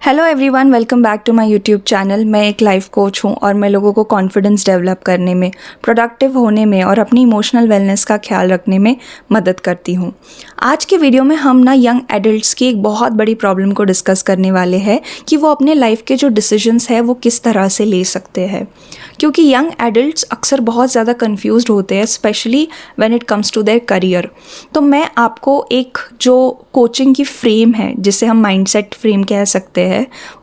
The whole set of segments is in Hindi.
Hello everyone, welcome back to my YouTube channel. मैं एक लाइफ कोच हूँ और मैं लोगों को कॉन्फिडेंस डेवलप करने में, प्रोडक्टिव होने में और अपनी इमोशनल वेलनेस का ख्याल रखने में मदद करती हूँ। आज के वीडियो में हम यंग एडल्ट्स की एक बहुत बड़ी प्रॉब्लम को डिस्कस करने वाले हैं कि वो अपने लाइफ के जो डिसीजंस है वो किस तरह से ले सकते हैं। क्योंकि यंग एडल्ट्स अक्सर बहुत ज़्यादा कन्फ्यूज्ड होते हैं, especially when it comes to their career. तो मैं आपको एक जो कोचिंग की फ्रेम है, जिसे हम माइंडसेट फ्रेम कह सकते हैं,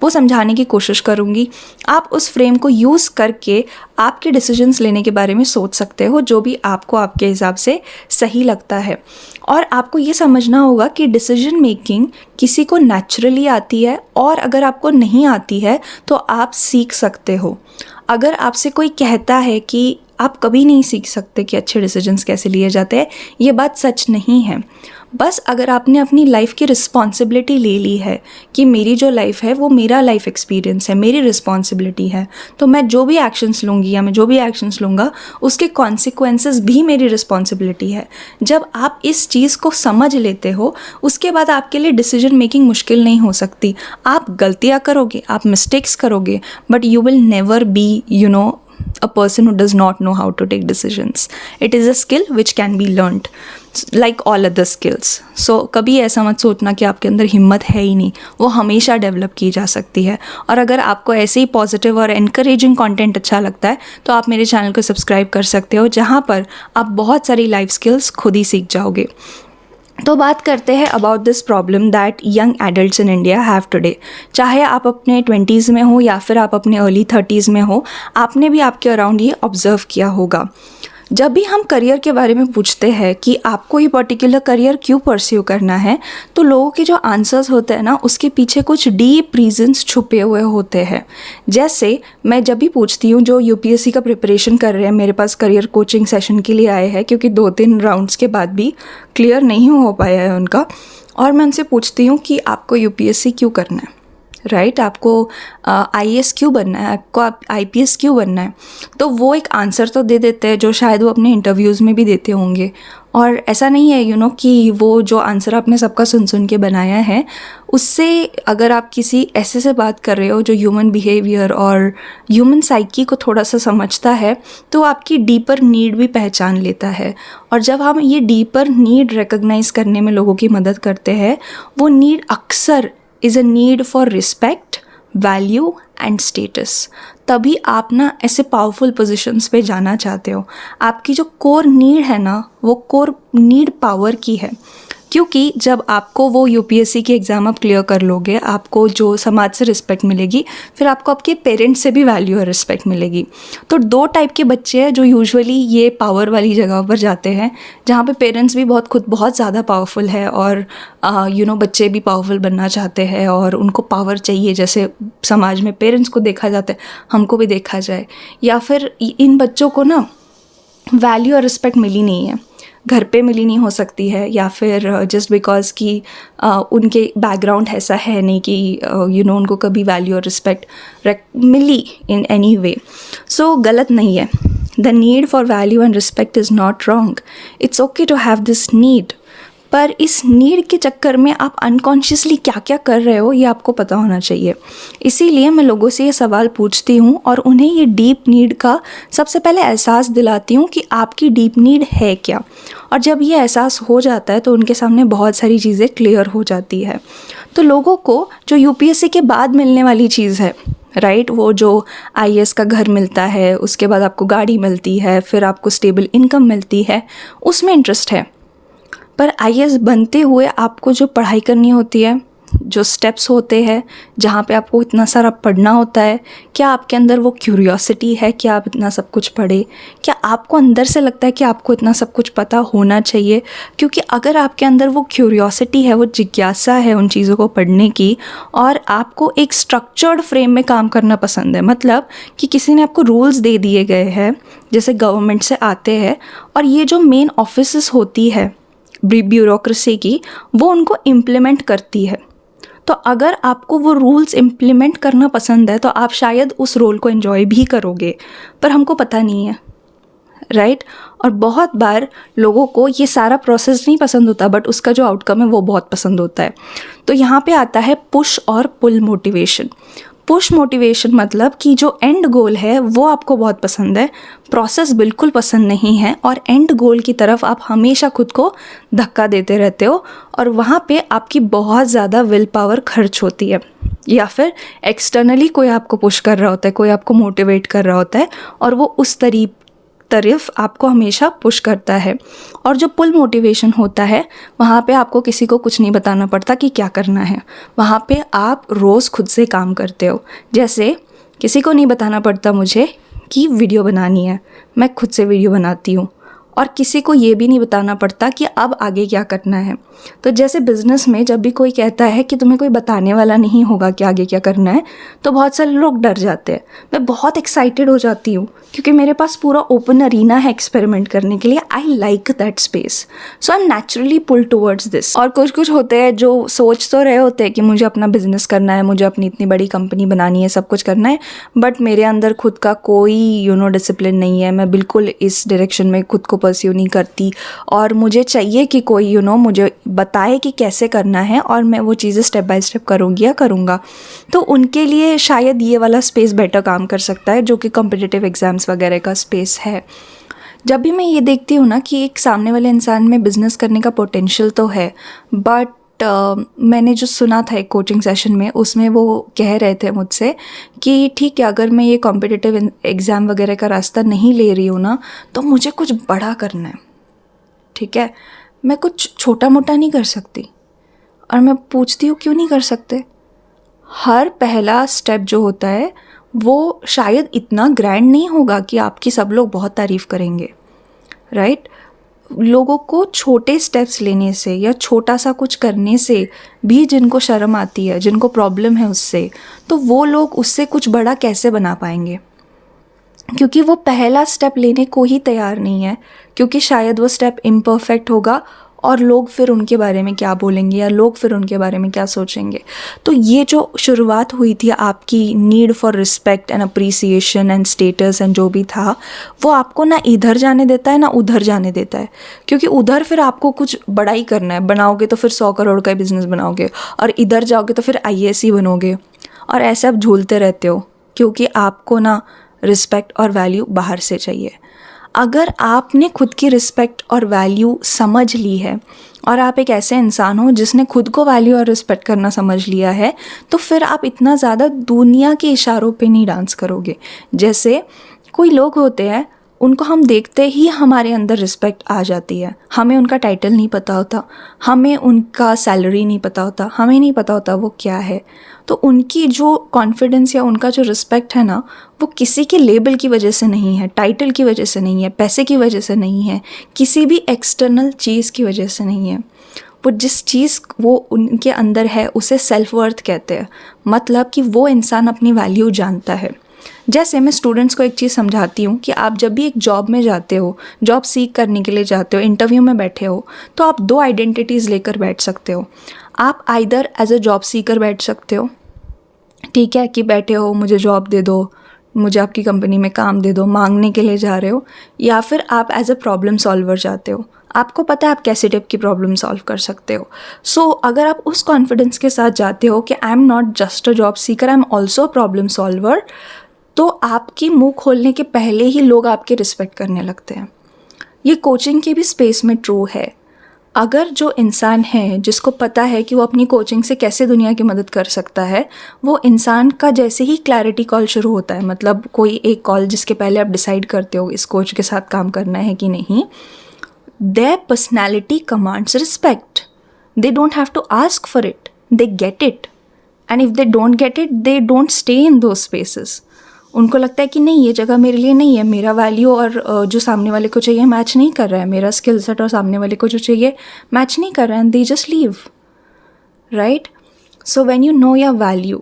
वो समझाने की कोशिश करूँगी। आप उस फ्रेम को यूज़ करके आपके डिसीजंस लेने के बारे में सोच सकते हो, जो भी आपको आपके हिसाब से सही लगता है। और आपको ये समझना होगा कि डिसीजन मेकिंग किसी को नेचुरली आती है, और अगर आपको नहीं आती है तो आप सीख सकते हो। अगर आपसे कोई कहता है कि आप कभी नहीं सीख सकते कि अच्छे डिसीजंस कैसे लिए जाते हैं, ये बात सच नहीं है। बस अगर आपने अपनी लाइफ की रिस्पॉन्सिबिलिटी ले ली है कि मेरी जो लाइफ है वो मेरा लाइफ एक्सपीरियंस है, मेरी रिस्पॉन्सिबिलिटी है, तो मैं जो भी एक्शंस लूँगी या मैं जो भी एक्शंस लूँगा उसके कॉन्सिक्वेंसेस भी मेरी रिस्पॉन्सिबिलिटी है। जब आप इस चीज़ को समझ लेते हो, उसके बाद आपके लिए डिसीजन मेकिंग मुश्किल नहीं हो सकती। आप गलतियाँ करोगे, आप मिस्टेक्स करोगे, but you will never be a person who does not know how to take decisions. It is a skill which can be learned like all other skills. So कभी ऐसा मत सोचना कि आपके अंदर हिम्मत है ही नहीं, वो हमेशा डेवलप की जा सकती है। और अगर आपको ऐसे ही पॉजिटिव और एनकरेजिंग कंटेंट अच्छा लगता है तो आप मेरे चैनल को सब्सक्राइब कर सकते हो, जहाँ पर आप बहुत सारी लाइफ स्किल्स खुद ही सीख जाओगे। तो बात करते हैं about this problem that young adults in India have today. चाहे आप अपने 20s में हो या फिर आप अपने अर्ली 30s में हो, आपने भी आपके अराउंड ये ऑब्जर्व किया होगा। जब भी हम करियर के बारे में पूछते हैं कि आपको ये पर्टिकुलर करियर क्यों परस्यू करना है, तो लोगों के जो आंसर्स होते हैं ना, उसके पीछे कुछ डीप रीजंस छुपे हुए होते हैं। जैसे मैं जब भी पूछती हूँ, जो यूपीएससी का प्रिपरेशन कर रहे हैं, मेरे पास करियर कोचिंग सेशन के लिए आए हैं, क्योंकि 2-3 राउंड्स के बाद भी क्लियर नहीं हो पाया है उनका, और मैं उनसे पूछती हूँ कि आपको यूपीएससी क्यों करना है, राइट? आपको आईएएस क्यों बनना है, आपको आईपीएस क्यों बनना है? तो वो एक आंसर तो दे देते हैं जो शायद वो अपने इंटरव्यूज़ में भी देते होंगे। और ऐसा नहीं है कि वो जो आंसर आपने सबका सुन सुन के बनाया है, उससे अगर आप किसी ऐसे से बात कर रहे हो जो ह्यूमन बिहेवियर और ह्यूमन साइकी को थोड़ा सा समझता है, तो आपकी डीपर नीड भी पहचान लेता है। और जब हम ये डीपर नीड रिकग्नाइज करने में लोगों की मदद करते हैं, वो नीड अक्सर is a need for respect, value and status। तभी आप ऐसे पावरफुल पोजीशंस पे जाना चाहते हो। आपकी जो कोर नीड है ना, वो कोर नीड पावर की है। क्योंकि जब आपको वो यूपीएससी की एग्ज़ाम आप क्लियर कर लोगे, आपको जो समाज से रिस्पेक्ट मिलेगी, फिर आपको आपके पेरेंट्स से भी वैल्यू और रिस्पेक्ट मिलेगी। तो 2 टाइप के बच्चे हैं जो यूजुअली ये पावर वाली जगह पर जाते हैं, जहाँ पे पेरेंट्स भी खुद बहुत ज़्यादा पावरफुल है, और बच्चे भी पावरफुल बनना चाहते हैं और उनको पावर चाहिए। जैसे समाज में पेरेंट्स को देखा जाता है, हमको भी देखा जाए। या फिर इन बच्चों को वैल्यू और रिस्पेक्ट मिली नहीं है, घर पे मिली नहीं हो सकती है, या फिर जस्ट बिकॉज कि उनके बैकग्राउंड ऐसा है नहीं कि उनको कभी वैल्यू और respect milli in any way. सो गलत नहीं है। The need for value and respect is not wrong. It's okay to have this need. पर इस नीड के चक्कर में आप अनकॉन्शियसली क्या क्या कर रहे हो, ये आपको पता होना चाहिए। इसीलिए मैं लोगों से ये सवाल पूछती हूँ और उन्हें ये डीप नीड का सबसे पहले एहसास दिलाती हूँ कि आपकी डीप नीड है क्या। और जब ये एहसास हो जाता है तो उनके सामने बहुत सारी चीज़ें क्लियर हो जाती है। तो लोगों को जो यूपीएससी के बाद मिलने वाली चीज़ है, राइट, वो जो आईएएस का घर मिलता है, उसके बाद आपको गाड़ी मिलती है, फिर आपको स्टेबल इनकम मिलती है, उसमें इंटरेस्ट है। पर आईएएस बनते हुए आपको जो पढ़ाई करनी होती है, जो स्टेप्स होते हैं, जहाँ पे आपको इतना सारा पढ़ना होता है, क्या आपके अंदर वो क्यूरियोसिटी है कि आप इतना सब कुछ पढ़े? क्या आपको अंदर से लगता है कि आपको इतना सब कुछ पता होना चाहिए? क्योंकि अगर आपके अंदर वो क्यूरियोसिटी है, वो जिज्ञासा है उन चीज़ों को पढ़ने की, और आपको एक स्ट्रक्चर्ड फ्रेम में काम करना पसंद है, मतलब कि किसी ने आपको रूल्स दे दिए गए हैं, जैसे गवर्नमेंट से आते हैं, और ये जो मेन ऑफिसेस होती है ब्यूरोक्रेसी की, वो उनको इम्प्लीमेंट करती है। तो अगर आपको वो रूल्स इम्प्लीमेंट करना पसंद है तो आप शायद उस रोल को एंजॉय भी करोगे, पर हमको पता नहीं है, राइट। और बहुत बार लोगों को ये सारा प्रोसेस नहीं पसंद होता, बट उसका जो आउटकम है वो बहुत पसंद होता है। तो यहाँ पे आता है पुश और पुल मोटिवेशन। पुश मोटिवेशन मतलब कि जो एंड गोल है वो आपको बहुत पसंद है, प्रोसेस बिल्कुल पसंद नहीं है, और एंड गोल की तरफ आप हमेशा खुद को धक्का देते रहते हो, और वहाँ पे आपकी बहुत ज़्यादा विल पावर खर्च होती है, या फिर एक्सटर्नली कोई आपको पुश कर रहा होता है, कोई आपको मोटिवेट कर रहा होता है, और वो उस तरफ आपको हमेशा पुश करता है। और जो पुल मोटिवेशन होता है वहाँ पे आपको किसी को कुछ नहीं बताना पड़ता कि क्या करना है, वहाँ पे आप रोज़ खुद से काम करते हो। जैसे किसी को नहीं बताना पड़ता मुझे कि वीडियो बनानी है, मैं खुद से वीडियो बनाती हूँ, और किसी को ये भी नहीं बताना पड़ता कि अब आगे क्या करना है। तो जैसे बिज़नेस में जब भी कोई कहता है कि तुम्हें कोई बताने वाला नहीं होगा कि आगे क्या करना है, तो बहुत सारे लोग डर जाते हैं। मैं बहुत एक्साइटेड हो जाती हूँ क्योंकि मेरे पास पूरा ओपन अरीना है एक्सपेरिमेंट करने के लिए। I like that space, so I am naturally pull towards this. और कुछ होते हैं जो सोच तो रहे होते हैं कि मुझे अपना बिजनेस करना है, मुझे अपनी इतनी बड़ी कंपनी बनानी है, सब कुछ करना है, बट मेरे अंदर खुद का कोई डिसिप्लिन नहीं है। मैं बिल्कुल इस डायरेक्शन में खुद को परस्यू नहीं करती, और मुझे चाहिए कि कोई मुझे बताए कि कैसे करना है, और मैं वो चीज़ें स्टेप बाय स्टेप करूँगी या करूँगा। तो उनके लिए शायद ये वाला स्पेस बेटर काम कर सकता है, जो कि कॉम्पिटिटिव एग्ज़ाम्स वगैरह का स्पेस है। जब भी मैं ये देखती हूँ ना कि एक सामने वाले इंसान में बिज़नेस करने का पोटेंशियल तो है, बट मैंने जो सुना था एक कोचिंग सेशन में, उसमें वो कह रहे थे मुझसे कि ठीक है, अगर मैं ये कॉम्पिटिटिव एग्ज़ाम वगैरह का रास्ता नहीं ले रही हूँ ना, तो मुझे कुछ बड़ा करना है, ठीक है, मैं कुछ छोटा मोटा नहीं कर सकती। और मैं पूछती हूँ क्यों नहीं कर सकते? हर पहला स्टेप जो होता है वो शायद इतना ग्रैंड नहीं होगा कि आपकी सब लोग बहुत तारीफ़ करेंगे, राइट। लोगों को छोटे स्टेप्स लेने से या छोटा सा कुछ करने से भी जिनको शर्म आती है, जिनको प्रॉब्लम है उससे, तो वो लोग उससे कुछ बड़ा कैसे बना पाएंगे? क्योंकि वो पहला स्टेप लेने को ही तैयार नहीं है, क्योंकि शायद वो स्टेप इम्परफेक्ट होगा और लोग फिर उनके बारे में क्या बोलेंगे, या लोग फिर उनके बारे में क्या सोचेंगे। तो ये जो शुरुआत हुई थी आपकी need for respect and appreciation and status and जो भी था, वो आपको ना इधर जाने देता है ना उधर जाने देता है। क्योंकि उधर फिर आपको कुछ बड़ा ही करना है, बनाओगे तो फिर 100 करोड़ का बिजनेस बनाओगे, और इधर जाओगे तो फिर IAS ही बनोगे, और ऐसे आप झूलते रहते हो, क्योंकि आपको ना रिस्पेक्ट और वैल्यू बाहर से चाहिए। अगर आपने खुद की रिस्पेक्ट और वैल्यू समझ ली है, और आप एक ऐसे इंसान हो जिसने खुद को वैल्यू और रिस्पेक्ट करना समझ लिया है, तो फिर आप इतना ज़्यादा दुनिया के इशारों पे नहीं डांस करोगे। जैसे कोई लोग होते हैं, उनको हम देखते ही हमारे अंदर रिस्पेक्ट आ जाती है। हमें उनका टाइटल नहीं पता होता, हमें उनका सैलरी नहीं पता होता, हमें नहीं पता होता वो क्या है, तो उनकी जो कॉन्फिडेंस या उनका जो रिस्पेक्ट है ना, वो किसी के लेबल की वजह से नहीं है, टाइटल की वजह से नहीं है, पैसे की वजह से नहीं है, किसी भी एक्सटर्नल चीज़ की वजह से नहीं है। वो जिस चीज़ वो उनके अंदर है उसे सेल्फ वर्थ कहते हैं, मतलब कि वो इंसान अपनी वैल्यू जानता है। जैसे मैं स्टूडेंट्स को एक चीज़ समझाती हूँ कि आप जब भी एक जॉब में जाते हो, जॉब सीख करने के लिए जाते हो, इंटरव्यू में बैठे हो, तो आप 2 आइडेंटिटीज़ लेकर बैठ सकते हो। आप either as a job seeker बैठ सकते हो, ठीक है, कि बैठे हो मुझे जॉब दे दो, मुझे आपकी कंपनी में काम दे दो, मांगने के लिए जा रहे हो, या फिर आप एज अ प्रॉब्लम सॉल्वर जाते हो, आपको पता है आप कैसे टाइप की प्रॉब्लम सॉल्व कर सकते हो। सो अगर आप उस कॉन्फिडेंस के साथ जाते हो कि I am not just a job Sikar, I am also a problem solver, तो आपकी मुंह खोलने के पहले ही लोग आपके रिस्पेक्ट करने लगते हैं। ये कोचिंग के भी स्पेस में ट्रू है। अगर जो इंसान है जिसको पता है कि वो अपनी कोचिंग से कैसे दुनिया की मदद कर सकता है, वो इंसान का जैसे ही क्लैरिटी कॉल शुरू होता है, मतलब कोई एक कॉल जिसके पहले आप डिसाइड करते हो इस कोच के साथ काम करना है कि नहीं, their personality commands respect. They don't have to ask for it. They get it. And if they don't get it, they don't stay in those spaces. उनको लगता है कि नहीं, ये जगह मेरे लिए नहीं है, मेरा वैल्यू और जो सामने वाले को चाहिए मैच नहीं कर रहा है, मेरा स्किल सेट और सामने वाले को जो चाहिए मैच नहीं कर रहा है, and they just leave. Right? So when you know your value,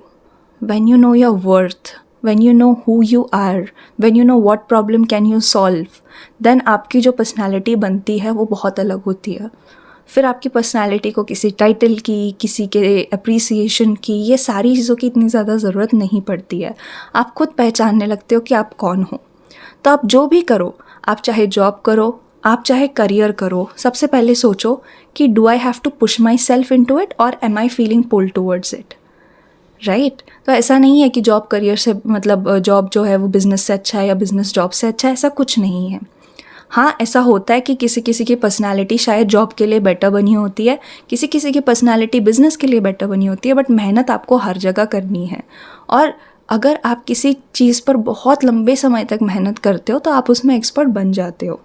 when you know your worth, when you know who you are, when you know what problem can you solve, then आपकी जो पर्सनालिटी बनती है वो बहुत अलग होती है। फिर आपकी पर्सनालिटी को किसी टाइटल की, किसी के अप्रिसिएशन की, ये सारी चीज़ों की इतनी ज़्यादा ज़रूरत नहीं पड़ती है। आप खुद पहचानने लगते हो कि आप कौन हो। तो आप जो भी करो, आप चाहे जॉब करो, आप चाहे करियर करो, सबसे पहले सोचो कि do I have to push myself into it और am I feeling pull towards it, right? तो ऐसा नहीं है कि जॉब करियर से मतलब जॉब जो है वो बिज़नेस से अच्छा है या बिज़नेस जॉब से अच्छा है, ऐसा कुछ नहीं है। हाँ, ऐसा होता है कि किसी किसी की पर्सनालिटी शायद जॉब के लिए बेटर बनी होती है, किसी किसी की पर्सनालिटी बिज़नेस के लिए बेटर बनी होती है, बट मेहनत आपको हर जगह करनी है। और अगर आप किसी चीज़ पर बहुत लंबे समय तक मेहनत करते हो तो आप उसमें एक्सपर्ट बन जाते हो।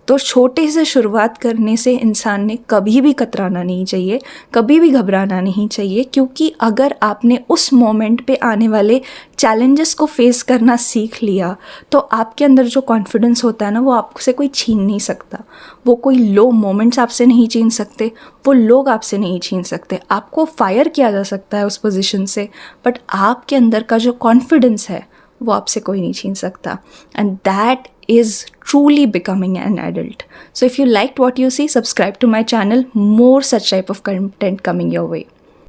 तो छोटे से शुरुआत करने से इंसान ने कभी भी कतराना नहीं चाहिए, कभी भी घबराना नहीं चाहिए, क्योंकि अगर आपने उस मोमेंट पे आने वाले चैलेंजेस को फेस करना सीख लिया तो आपके अंदर जो कॉन्फिडेंस होता है ना, वो आपसे कोई छीन नहीं सकता। वो कोई लो मोमेंट्स आपसे नहीं छीन सकते, वो लोग आपसे नहीं छीन सकते। आपको फायर किया जा सकता है उस पोजीशन से, बट आपके अंदर का जो कॉन्फिडेंस है वो आपसे कोई नहीं छीन सकता। And that is truly becoming an adult. So if you liked what you see, subscribe to my channel. More such type of content coming your way.